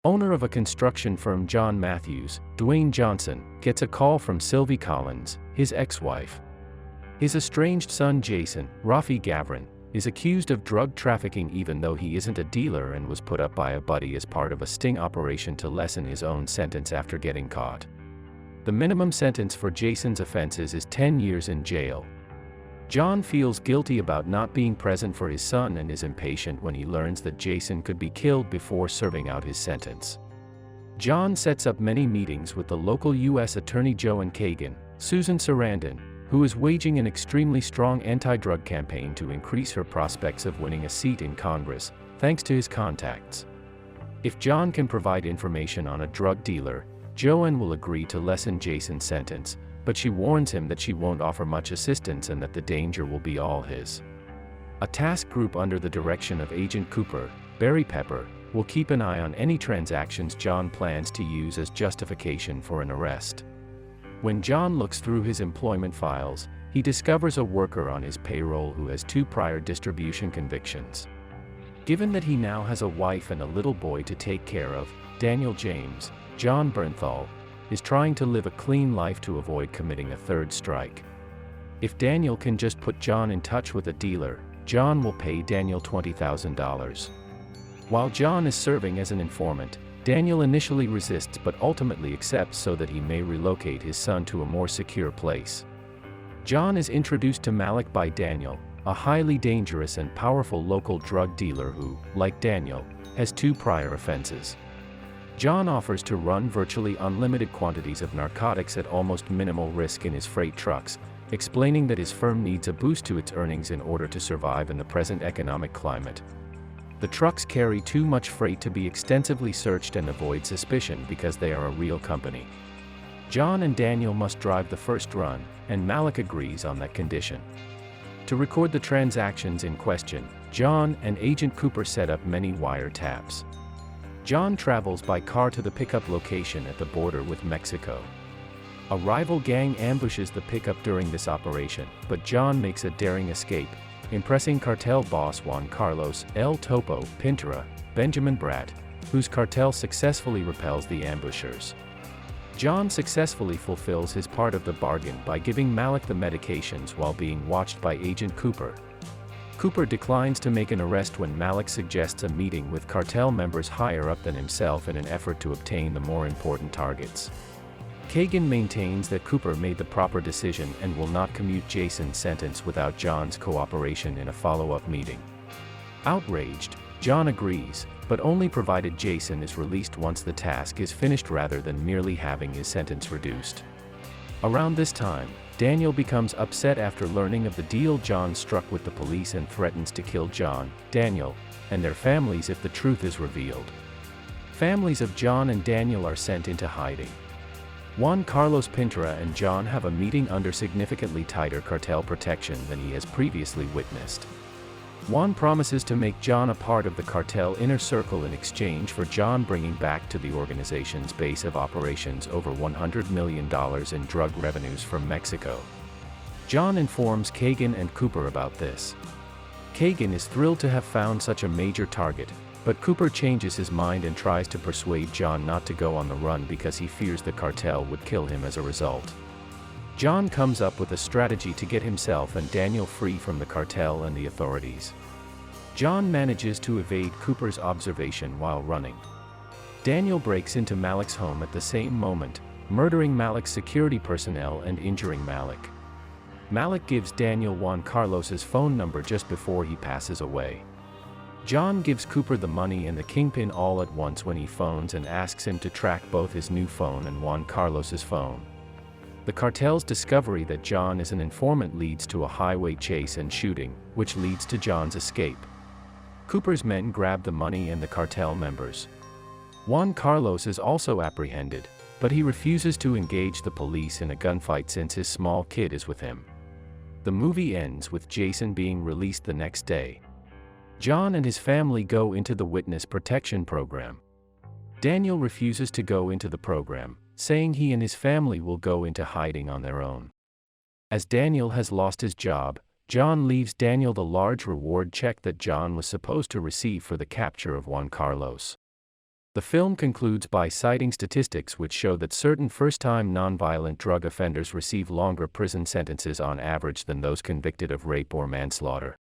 Owner of a construction firm John Matthews, Dwayne Johnson, gets a call from Sylvie Collins, his ex-wife. His estranged son Jason, Rafi Gavrin, is accused of drug trafficking even though he isn't a dealer and was put up by a buddy as part of a sting operation to lessen his own sentence after getting caught. The minimum sentence for Jason's offenses is 10 years in jail. John feels guilty about not being present for his son and is impatient when he learns that Jason could be killed before serving out his sentence. John sets up many meetings with the local U.S. Attorney Joan Kagan, Susan Sarandon, who is waging an extremely strong anti-drug campaign to increase her prospects of winning a seat in Congress, thanks to his contacts. If John can provide information on a drug dealer, Joan will agree to lessen Jason's sentence, but she warns him that she won't offer much assistance and that the danger will be all his. A task group under the direction of Agent Cooper, Barry Pepper, will keep an eye on any transactions John plans to use as justification for an arrest. When John looks through his employment files, he discovers a worker on his payroll who has 2 prior distribution convictions. Given that he now has a wife and a little boy to take care of, Daniel James, John Bernthal, is trying to live a clean life to avoid committing a third strike. If Daniel can just put John in touch with a dealer, John will pay Daniel $20,000. While John is serving as an informant, Daniel initially resists but ultimately accepts so that he may relocate his son to a more secure place. John is introduced to Malik by Daniel, a highly dangerous and powerful local drug dealer who, like Daniel, has 2 prior offenses. John offers to run virtually unlimited quantities of narcotics at almost minimal risk in his freight trucks, explaining that his firm needs a boost to its earnings in order to survive in the present economic climate. The trucks carry too much freight to be extensively searched and avoid suspicion because they are a real company. John and Daniel must drive the first run, and Malik agrees on that condition. To record the transactions in question, John and Agent Cooper set up many wiretaps. John travels by car to the pickup location at the border with Mexico. A rival gang ambushes the pickup during this operation, but John makes a daring escape, impressing cartel boss Juan Carlos El Topo Pintura, Benjamin Bratt, whose cartel successfully repels the ambushers. John successfully fulfills his part of the bargain by giving Malik the medications while being watched by Agent Cooper. Cooper declines to make an arrest when Malik suggests a meeting with cartel members higher up than himself in an effort to obtain the more important targets. Kagan maintains that Cooper made the proper decision and will not commute Jason's sentence without John's cooperation in a follow-up meeting. Outraged, John agrees, but only provided Jason is released once the task is finished rather than merely having his sentence reduced. Around this time, Daniel becomes upset after learning of the deal John struck with the police and threatens to kill John, Daniel, and their families if the truth is revealed. Families of John and Daniel are sent into hiding. Juan Carlos Pintura and John have a meeting under significantly tighter cartel protection than he has previously witnessed. Juan promises to make John a part of the cartel inner circle in exchange for John bringing back to the organization's base of operations over $100 million in drug revenues from Mexico. John informs Kagan and Cooper about this. Kagan is thrilled to have found such a major target, but Cooper changes his mind and tries to persuade John not to go on the run because he fears the cartel would kill him as a result. John comes up with a strategy to get himself and Daniel free from the cartel and the authorities. John manages to evade Cooper's observation while running. Daniel breaks into Malik's home at the same moment, murdering Malik's security personnel and injuring Malik. Malik gives Daniel Juan Carlos's phone number just before he passes away. John gives Cooper the money and the kingpin all at once when he phones and asks him to track both his new phone and Juan Carlos's phone. The cartel's discovery that John is an informant leads to a highway chase and shooting, which leads to John's escape. Cooper's men grab the money and the cartel members. Juan Carlos is also apprehended, but he refuses to engage the police in a gunfight since his small kid is with him. The movie ends with Jason being released the next day. John and his family go into the witness protection program. Daniel refuses to go into the program, saying he and his family will go into hiding on their own. As Daniel has lost his job, John leaves Daniel the large reward check that John was supposed to receive for the capture of Juan Carlos. The film concludes by citing statistics which show that certain first-time nonviolent drug offenders receive longer prison sentences on average than those convicted of rape or manslaughter.